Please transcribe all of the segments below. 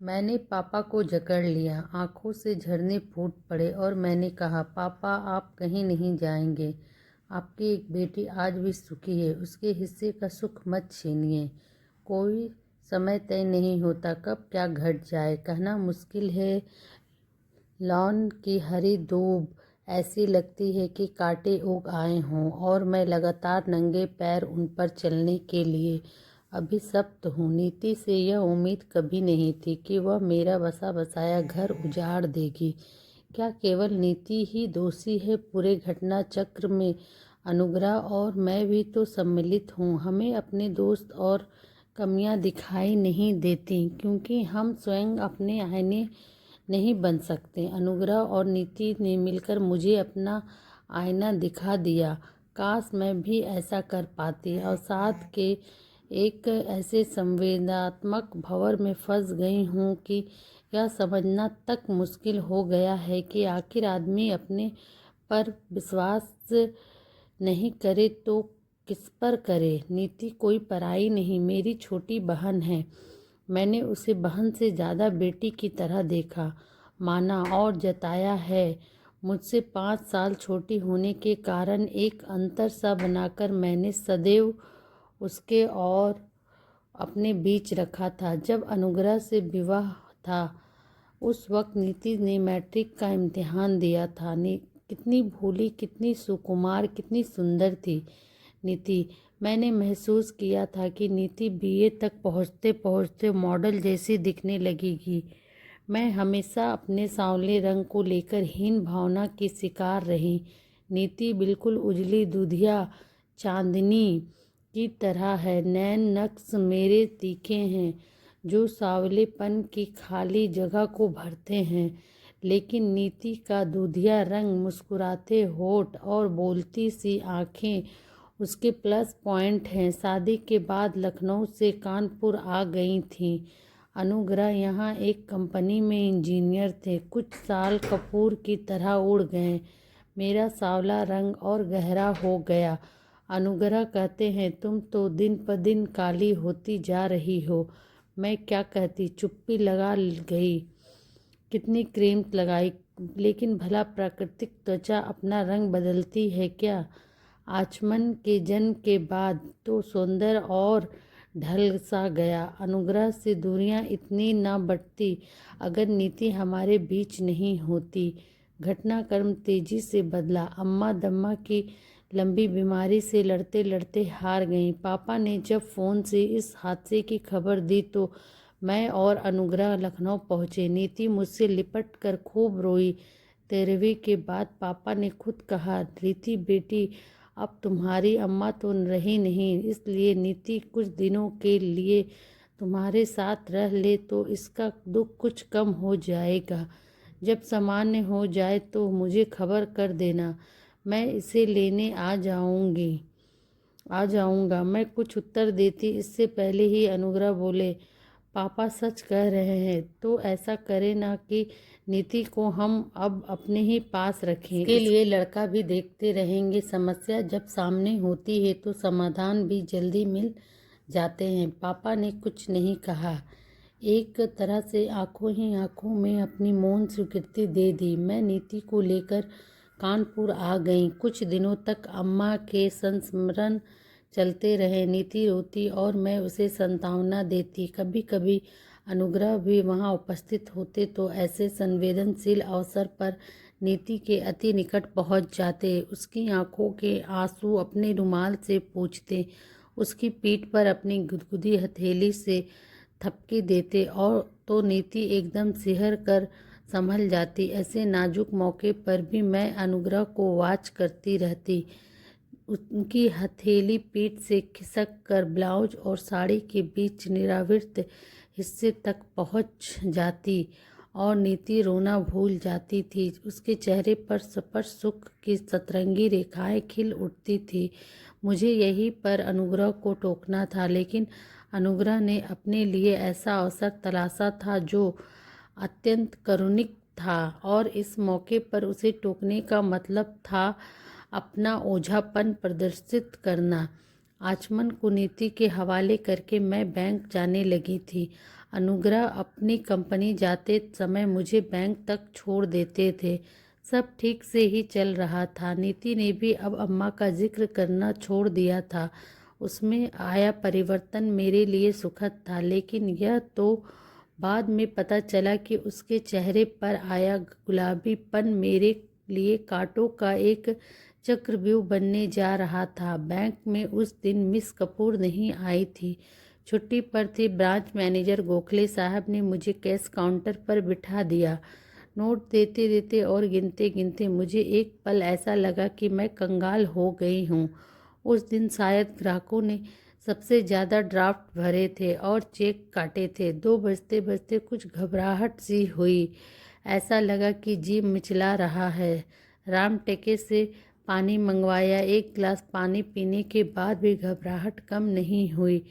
मैंने पापा को जकड़ लिया। आंखों से झरने फूट पड़े और मैंने कहा, पापा आप कहीं नहीं जाएंगे। आपकी एक बेटी आज भी सुखी है, उसके हिस्से का सुख मत छीनिए। कोई समय तय नहीं होता, कब क्या घट जाए कहना मुश्किल है। लॉन की हरी दूब ऐसी लगती है कि कांटे उग आए हों और मैं लगातार नंगे पैर उन पर चलने के लिए अभिशप्त हूँ। नीति से यह उम्मीद कभी नहीं थी कि वह मेरा बसा बसाया घर उजाड़ देगी। क्या केवल नीति ही दोषी है पूरे घटना चक्र में? अनुग्रह और मैं भी तो सम्मिलित हूँ। हमें अपने दोस्त और कमियां दिखाई नहीं देती क्योंकि हम स्वयं अपने आईने नहीं बन सकते। अनुग्रह और नीति ने मिलकर मुझे अपना आईना दिखा दिया। काश मैं भी ऐसा कर पाती। अवसाद के एक ऐसे संवेदनात्मक भंवर में फंस गई हूँ कि यह समझना तक मुश्किल हो गया है कि आखिर आदमी अपने पर विश्वास नहीं करे तो किस पर करे। नीति कोई पराई नहीं, मेरी छोटी बहन है। मैंने उसे बहन से ज़्यादा बेटी की तरह देखा, माना और जताया है। मुझसे 5 साल छोटी होने के कारण एक अंतर सा बनाकर मैंने सदैव उसके और अपने बीच रखा था। जब अनुग्रह से विवाह था उस वक्त नीति ने मैट्रिक का इम्तिहान दिया था। कितनी भोली, कितनी सुकुमार, कितनी सुंदर थी नीति। मैंने महसूस किया था कि नीति बीए तक पहुंचते पहुंचते मॉडल जैसी दिखने लगेगी। मैं हमेशा अपने सांवले रंग को लेकर हीन भावना की शिकार रही। नीति बिल्कुल उजली दूधिया चांदनी की तरह है। नैन नक्श मेरे तीखे हैं जो सांवलेपन की खाली जगह को भरते हैं, लेकिन नीति का दूधिया रंग, मुस्कुराते होठ और बोलती सी आँखें उसके प्लस पॉइंट हैं। शादी के बाद लखनऊ से कानपुर आ गई थी। अनुग्रह यहाँ एक कंपनी में इंजीनियर थे। कुछ साल कपूर की तरह उड़ गए। मेरा सांवला रंग और गहरा हो गया। अनुग्रह कहते हैं, तुम तो दिन पर दिन काली होती जा रही हो। मैं क्या कहती, चुप्पी लगा गई। कितनी क्रीम लगाई, लेकिन भला प्राकृतिक त्वचा अपना रंग बदलती है क्या? आचमन के जन्म के बाद तो सौंदर्य और ढल सा गया। अनुग्रह से दूरियां इतनी न बढ़ती अगर नीति हमारे बीच नहीं होती। घटनाक्रम तेजी से बदला। अम्मा दम्मा की लंबी बीमारी से लड़ते लड़ते हार गईं। पापा ने जब फ़ोन से इस हादसे की खबर दी तो मैं और अनुग्रह लखनऊ पहुँचे। नीति मुझसे लिपट कर खूब रोई। 13वीं के बाद पापा ने खुद कहा, रीति बेटी अब तुम्हारी अम्मा तो रही नहीं, इसलिए नीति कुछ दिनों के लिए तुम्हारे साथ रह ले तो इसका दुख कुछ कम हो जाएगा। जब सामान्य हो जाए तो मुझे खबर कर देना, मैं इसे लेने आ जाऊंगा। मैं कुछ उत्तर देती इससे पहले ही अनुग्रह बोले, पापा सच कह रहे हैं तो ऐसा करें ना कि नीति को हम अब अपने ही पास रखें। इसके लिए लड़का भी देखते रहेंगे। समस्या जब सामने होती है तो समाधान भी जल्दी मिल जाते हैं। पापा ने कुछ नहीं कहा, एक तरह से आंखों ही आंखों में अपनी मौन स्वीकृति दे दी। मैं नीति को लेकर कानपुर आ गई। कुछ दिनों तक अम्मा के संस्मरण चलते रहे। नीति रोती और मैं उसे सांत्वना देती। कभी कभी अनुग्रह भी वहाँ उपस्थित होते तो ऐसे संवेदनशील अवसर पर नीति के अति निकट पहुँच जाते। उसकी आंखों के आंसू अपने रुमाल से पोंछते, उसकी पीठ पर अपनी गुदगुदी हथेली से थपकी देते और तो नीति एकदम सिहर कर संभल जाती। ऐसे नाजुक मौके पर भी मैं अनुग्रह को वाच करती रहती। उनकी हथेली पीठ से खिसक कर ब्लाउज और साड़ी के बीच निरावृत हिस्से तक पहुंच जाती और नीति रोना भूल जाती थी। उसके चेहरे पर स्पष्ट सुख की सतरंगी रेखाएं खिल उठती थी। मुझे यही पर अनुग्रह को टोकना था, लेकिन अनुग्रह ने अपने लिए ऐसा अवसर तलाशा था जो अत्यंत करुणिक था और इस मौके पर उसे टोकने का मतलब था अपना ओझापन प्रदर्शित करना। आचमन को नीति के हवाले करके मैं बैंक जाने लगी थी। अनुग्रह अपनी कंपनी जाते समय मुझे बैंक तक छोड़ देते थे। सब ठीक से ही चल रहा था। नीति ने भी अब अम्मा का जिक्र करना छोड़ दिया था। उसमें आया परिवर्तन मेरे लिए सुखद था, लेकिन यह तो बाद में पता चला कि उसके चेहरे पर आया गुलाबीपन मेरे लिए कांटों का एक चक्रव्यूह बनने जा रहा था। बैंक में उस दिन मिस कपूर नहीं आई थी, छुट्टी पर थी। ब्रांच मैनेजर गोखले साहब ने मुझे कैश काउंटर पर बिठा दिया। नोट देते देते और गिनते गिनते मुझे एक पल ऐसा लगा कि मैं कंगाल हो गई हूँ। उस दिन शायद ग्राहकों ने सबसे ज़्यादा ड्राफ्ट भरे थे और चेक काटे थे। 2 बजते बजते कुछ घबराहट सी हुई। ऐसा लगा कि जी मिचला रहा है। राम टेके से पानी मंगवाया। 1 गिलास पानी पीने के बाद भी घबराहट कम नहीं हुई।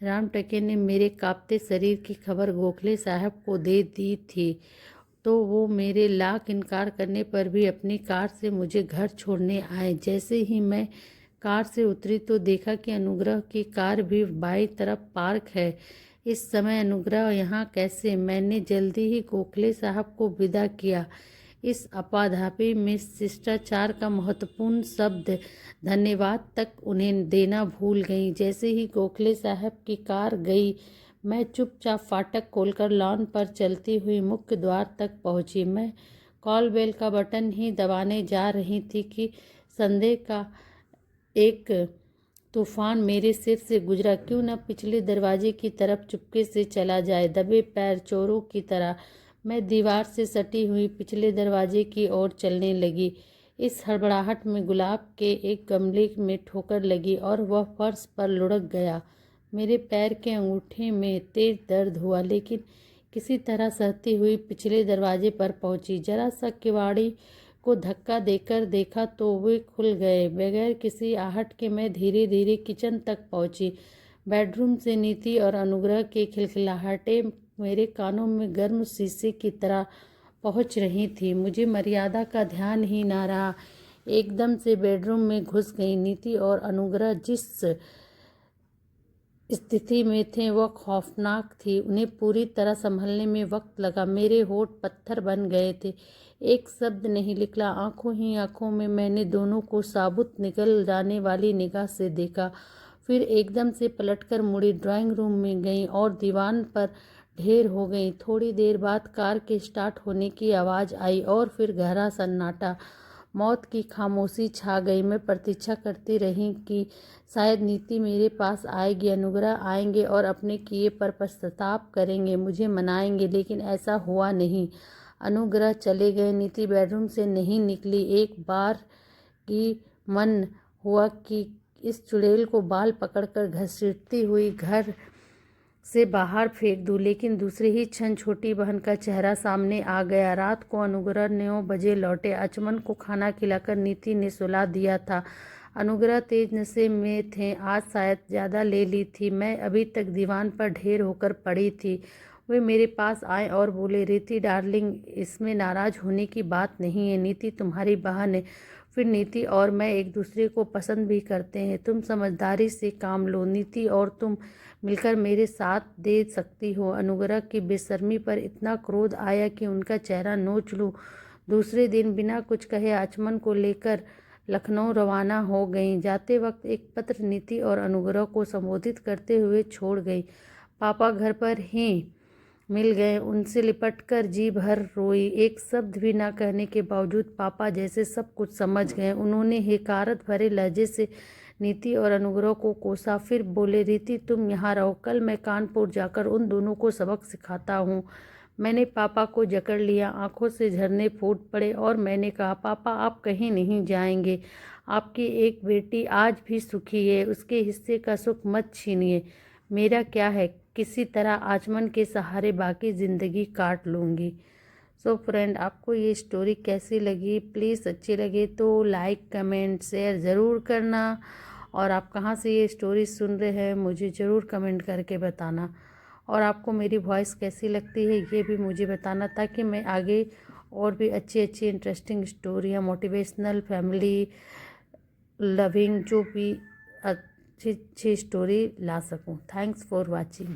राम टके ने मेरे कांपते शरीर की खबर गोखले साहब को दे दी थी, तो वो मेरे लाख इनकार करने पर भी अपनी कार से मुझे घर छोड़ने आए। जैसे ही मैं कार से उतरी तो देखा कि अनुग्रह की कार भी बाईं तरफ पार्क है। इस समय अनुग्रह यहाँ कैसे? मैंने जल्दी ही गोखले साहब को विदा किया। इस आपाधापी में शिष्टाचार का महत्वपूर्ण शब्द धन्यवाद तक उन्हें देना भूल गई। जैसे ही गोखले साहब की कार गई, मैं चुपचाप फाटक खोलकर लॉन पर चलती हुई मुख्य द्वार तक पहुंची। मैं कॉल बेल का बटन ही दबाने जा रही थी कि संदेह का एक तूफान मेरे सिर से गुजरा। क्यों न पिछले दरवाजे की तरफ चुपके से चला जाए। दबे पैर चोरों की तरह मैं दीवार से सटी हुई पिछले दरवाजे की ओर चलने लगी। इस हड़बड़ाहट में गुलाब के एक गमले में ठोकर लगी और वह फर्श पर लुढ़क गया। मेरे पैर के अंगूठे में तेज दर्द हुआ, लेकिन किसी तरह सहती हुई पिछले दरवाजे पर पहुंची। जरा सा किवाड़ी को धक्का देकर देखा तो वे खुल गए। बगैर किसी आहट के मैं धीरे धीरे किचन तक पहुंची। बेडरूम से नीति और अनुग्रह की खिलखिलाहटें मेरे कानों में गर्म शीशे की तरह पहुंच रही थी। मुझे मर्यादा का ध्यान ही ना रहा। एकदम से बेडरूम में घुस गई। नीति और अनुग्रह जिस स्थिति में थे वह खौफनाक थी। उन्हें पूरी तरह संभलने में वक्त लगा। मेरे होंठ पत्थर बन गए थे। एक शब्द नहीं निकला। आंखों ही आंखों में मैंने दोनों को साबुत निगल जाने वाली निगाह से देखा। फिर एकदम से पलटकर मुड़ी, ड्राइंग रूम में गई और दीवान पर ढेर हो गई। थोड़ी देर बाद कार के स्टार्ट होने की आवाज़ आई और फिर गहरा सन्नाटा। मौत की खामोशी छा गई। मैं प्रतीक्षा करती रही कि शायद नीति मेरे पास आएगी, अनुग्रह आएंगे और अपने किए पर पश्चाताप करेंगे, मुझे मनाएंगे, लेकिन ऐसा हुआ नहीं। अनुग्रह चले गए। नीति बेडरूम से नहीं निकली। एक बार की मन हुआ कि इस चुड़ैल को बाल पकड़कर घसीटती हुई घर से बाहर फेंक दूं, लेकिन दूसरे ही क्षण छोटी बहन का चेहरा सामने आ गया। रात को अनुग्रह 9 बजे लौटे। अचमन को खाना खिलाकर नीति ने सुला दिया था। अनुग्रह तेज नशे में थे। आज शायद ज़्यादा ले ली थी। मैं अभी तक दीवान पर ढेर होकर पड़ी थी। वे मेरे पास आए और बोले, रीति डार्लिंग, इसमें नाराज़ होने की बात नहीं है। नीति तुम्हारी बहन है। फिर नीति और मैं एक दूसरे को पसंद भी करते हैं। तुम समझदारी से काम लो। नीति और तुम मिलकर मेरे साथ दे सकती हो। अनुग्रह की बेशर्मी पर इतना क्रोध आया कि उनका चेहरा नोच लूं। दूसरे दिन बिना कुछ कहे आचमन को लेकर लखनऊ रवाना हो गई। जाते वक्त एक पत्र नीति और अनुग्रह को संबोधित करते हुए छोड़ गई। पापा घर पर ही मिल गए। उनसे लिपटकर जी भर रोई। एक शब्द भी ना कहने के बावजूद पापा जैसे सब कुछ समझ गए। उन्होंने हकारत भरे लहजे से नीति और अनुग्रह को कोसा। फिर बोले, रीति तुम यहाँ रहो, कल मैं कानपुर जाकर उन दोनों को सबक सिखाता हूँ। मैंने पापा को जकड़ लिया। आंखों से झरने फूट पड़े और मैंने कहा, पापा आप कहीं नहीं जाएंगे। आपकी एक बेटी आज भी सुखी है, उसके हिस्से का सुख मत छीनिए। मेरा क्या है, किसी तरह आचमन के सहारे बाकी ज़िंदगी काट लूँगी। सो फ्रेंड, आपको ये स्टोरी कैसी लगी? प्लीज़ अच्छी लगे तो लाइक कमेंट शेयर ज़रूर करना। और आप कहाँ से ये स्टोरी सुन रहे हैं मुझे ज़रूर कमेंट करके बताना। और आपको मेरी वॉइस कैसी लगती है ये भी मुझे बताना, ताकि मैं आगे और भी अच्छी अच्छी इंटरेस्टिंग स्टोरियाँ, मोटिवेशनल, फैमिली लविंग, जो भी अच्छी अच्छी स्टोरी ला सकूं। Thanks for watching.